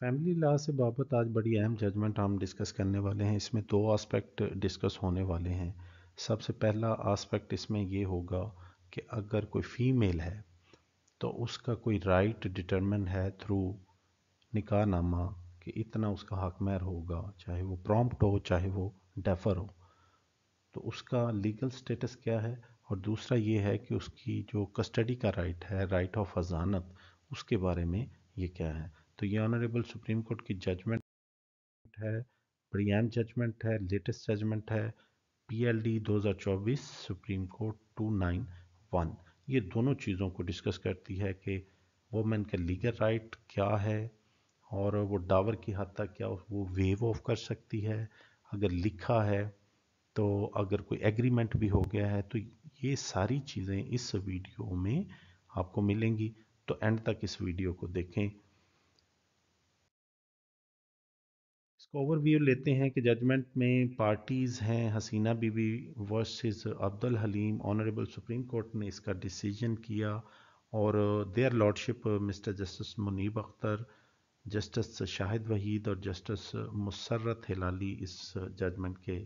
Family law से बाबत आज बड़ी अहम जजमेंट हम डिस्कस करने वाले हैं। इसमें दो आस्पेक्ट डिस्कस होने वाले हैं। सबसे पहला आस्पेक्ट इसमें ये होगा कि अगर कोई फीमेल है तो उसका कोई राइट डिटरमिन है थ्रू निकाह नामा कि इतना उसका हक महर होगा, चाहे वो प्रॉम्प्ट हो चाहे वो डेफर हो, तो उसका लीगल स्टेटस क्या है। और दूसरा ये है कि उसकी जो कस्टडी का राइट है, राइट ऑफ हजानत, उसके बारे में ये क्या है। तो ये ऑनरेबल सुप्रीम कोर्ट की जजमेंट है, बड़ी अहम जजमेंट है, लेटेस्ट जजमेंट है, PLD 2024 सुप्रीम कोर्ट 291। ये दोनों चीज़ों को डिस्कस करती है कि वुमेन का लीगल राइट क्या है और वो डावर की हद तक क्या वो वेव ऑफ कर सकती है। अगर लिखा है तो अगर कोई एग्रीमेंट भी हो गया है तो ये सारी चीज़ें इस वीडियो में आपको मिलेंगी। तो एंड तक इस वीडियो को देखें। इसको ओवरव्यू लेते हैं कि जजमेंट में पार्टीज़ हैं Haseena Bibi versus Abdul Haleem. Honourable Supreme Court ने इसका डिसीजन किया और their lordship mister justice Munib Akhtar, justice Shahid Waheed और जस्टिस मुसर्रत हिलाली इस जजमेंट के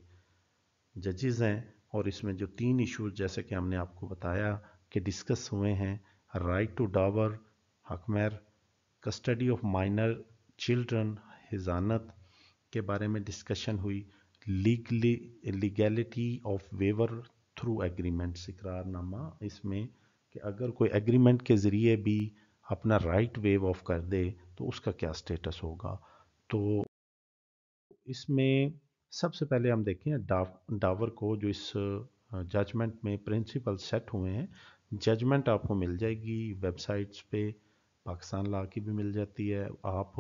जजेस हैं। और इसमें जो तीन इश्यूज जैसे कि हमने आपको बताया कि डिस्कस हुए हैं, राइट टू डावर, हकमैर, कस्टडी ऑफ माइनर चिल्ड्रन, हिजानत के बारे में डिस्कशन हुई, legally legality of waiver through agreements, इकरारनामा, इसमें कि अगर कोई एग्रीमेंट के ज़रिए भी अपना राइट वेव ऑफ कर दे तो उसका क्या स्टेटस होगा। तो इसमें सबसे पहले हम देखें डावर को, जो इस जजमेंट में प्रिंसिपल सेट हुए हैं। जजमेंट आपको मिल जाएगी वेबसाइट्स पे, पाकिस्तान लॉ की भी मिल जाती है, आप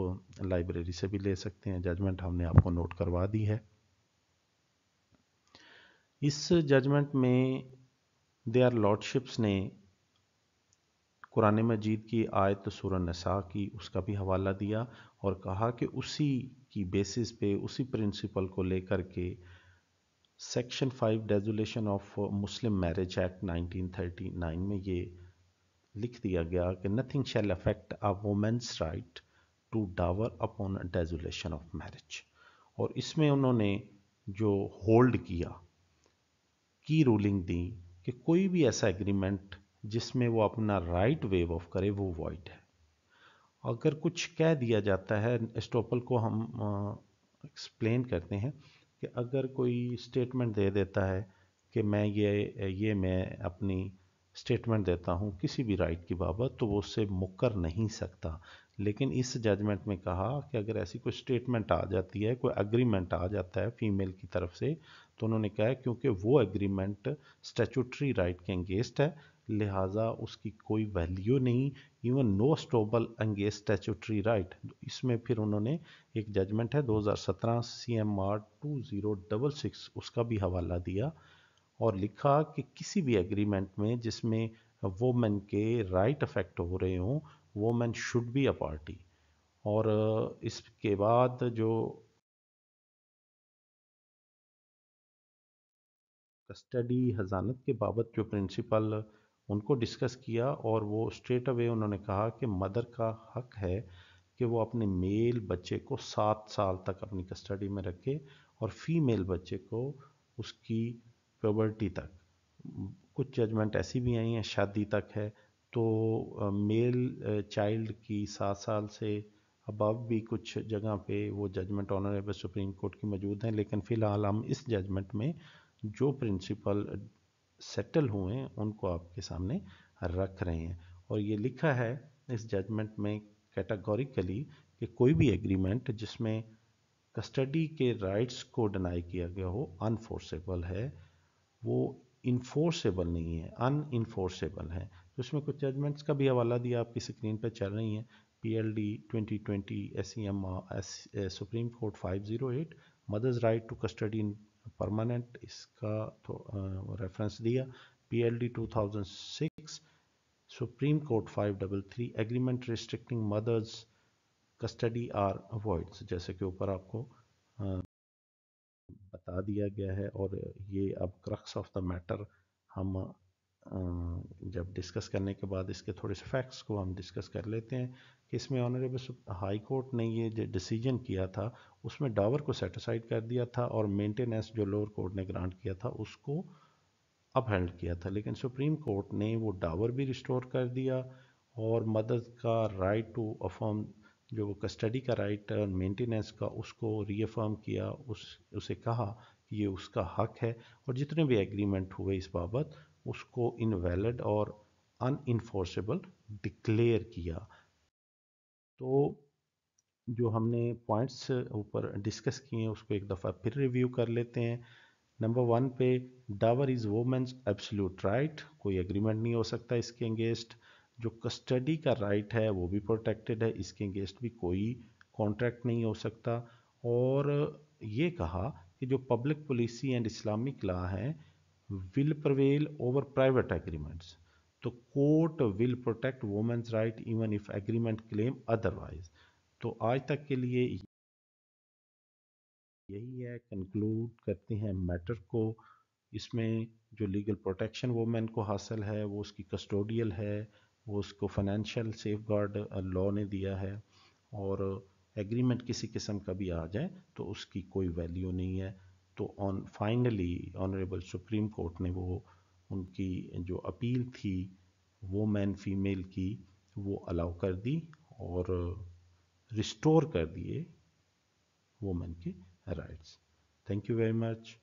लाइब्रेरी से भी ले सकते हैं। जजमेंट हमने आपको नोट करवा दी है। इस जजमेंट में देयर लॉर्डशिप्स ने कुरान मजीद की आयत सूरह निसा की उसका भी हवाला दिया और कहा कि उसी की बेसिस पे, उसी प्रिंसिपल को लेकर के section 5 resolution of Muslim marriage act 1939 में ये लिख दिया गया कि nothing shall affect a women's right to dower upon desolation of marriage. और इसमें उन्होंने जो होल्ड किया, की रूलिंग दी कि कोई भी ऐसा एग्रीमेंट जिसमें वो अपना राइट वेव ऑफ करे वो वॉइड है। अगर कुछ कह दिया जाता है, एस्टोपल को हम एक्सप्लेन करते हैं कि अगर कोई स्टेटमेंट दे देता है कि मैं अपनी स्टेटमेंट देता हूँ किसी भी राइट की बाबत, तो वो उससे मुकर नहीं सकता। लेकिन इस जजमेंट में कहा कि अगर ऐसी कोई स्टेटमेंट आ जाती है, कोई एग्रीमेंट आ जाता है फीमेल की तरफ से, तो उन्होंने कहा है क्योंकि वो एग्रीमेंट स्टैट्यूटरी राइट के अगेंस्ट है, लिहाजा उसकी कोई वैल्यू नहीं, even no estoppel against statutory right. इसमें फिर उन्होंने एक जजमेंट है 2017 CMR 2066 उसका भी हवाला दिया और लिखा कि किसी भी एग्रीमेंट में जिसमें वोमेन के राइट अफेक्ट हो रहे हों, women should be a party. और इसके बाद जो कस्टडी हजानत के बाबत जो प्रिंसिपल उनको डिस्कस किया, और वो स्ट्रेट अवे उन्होंने कहा कि मदर का हक है कि वो अपने मेल बच्चे को 7 साल तक अपनी कस्टडी में रखे और फीमेल बच्चे को उसकी प्यूबर्टी तक। कुछ जजमेंट ऐसी भी आई हैं शादी तक है। तो मेल चाइल्ड की 7 साल से अबव भी कुछ जगह पे वो जजमेंट ऑनरेबल सुप्रीम कोर्ट की मौजूद हैं। लेकिन फ़िलहाल हम इस जजमेंट में जो प्रिंसिपल सेटल हुए हैं उनको आपके सामने रख रहे हैं। और ये लिखा है इस जजमेंट में कैटेगोरिकली कि कोई भी एग्रीमेंट जिसमें कस्टडी के राइट्स को डिनाई किया गया हो अनफोर्सेबल है, वो इन्फोर्सेबल नहीं है, अनइन्फोर्सेबल है। तो इसमें कुछ जजमेंट्स का भी हवाला दिया, आपकी स्क्रीन पर चल रही हैं। PLD 2020 SEM supreme court 508 mothers right to custody in permanent, इसका तो रेफरेंस दिया। PLD 2006 supreme court 533 agreement restricting mothers custody are avoids, जैसे कि ऊपर आपको बता दिया गया है। और ये अब क्रक्स ऑफ द मैटर हम जब डिस्कस करने के बाद इसके थोड़े से फैक्ट्स को हम डिस्कस कर लेते हैं کہ اس میں آنریبل ہائی کورٹ نے یہ جو ڈیسیجن کیا تھا اس میں ڈاور کو سیٹ اسائڈ کر دیا تھا اور مینٹیننس جو لوور کورٹ نے گرانٹ کیا تھا اس کو اپ ہیلڈ کیا تھا، لیکن سپریم کورٹ نے وہ ڈاور بھی ریسٹور کر دیا اور مدد کا رائٹ ٹو افرم جو کسٹڈی کا رائٹ مینٹیننس کا اس کو ری افرم کیا، اسے کہا کہ یہ اس کا حق ہے، اور جتنے بھی ایگریمنٹ ہوئے اس بابت اس کو انویلڈ اور ان انفورسیبل ڈکلیئر کیا۔ تو جو ہم نے پوائنٹس اوپر ڈسکس کیے ہیں اس کو ایک دفعہ پھر ریویو کر لیتے ہیں۔ نمبر 1 پہ ڈاور از وومنس ایبسلیوٹ رائٹ، کوئی ایگریمنٹ نہیں ہو سکتا اس کے انگیسٹ۔ جو کسٹڈی کا رائٹ ہے وہ بھی پروٹیکٹڈ ہے، اس کے انگیسٹ بھی کوئی کانٹریکٹ نہیں ہو سکتا۔ اور یہ کہا کہ جو public policy and Islamic law ہے will prevail over private agreements, تو court will protect women's right even if agreement claim otherwise. تو آج تک کے لیے یہی ہے، کنکلوڈ کرتے ہیں میٹر کو۔ اس میں جو لیگل پروٹیکشن وومن کو حاصل ہے وہ اس کی کسٹوڈیل ہے، وہ اس کو فنینشیل سیف گارڈ لاء نے دیا ہے، اور ایگریمنٹ کسی قسم کا بھی آ جائے تو اس کی کوئی ویلیو نہیں ہے۔ تو فائنلی آنریبل سپریم کورٹ نے وہ ان کی جو اپیل تھی وومین فیمیل کی وہ الاؤ کر دی اور ریسٹور کر دیے وومن کے rights. Thank you very much.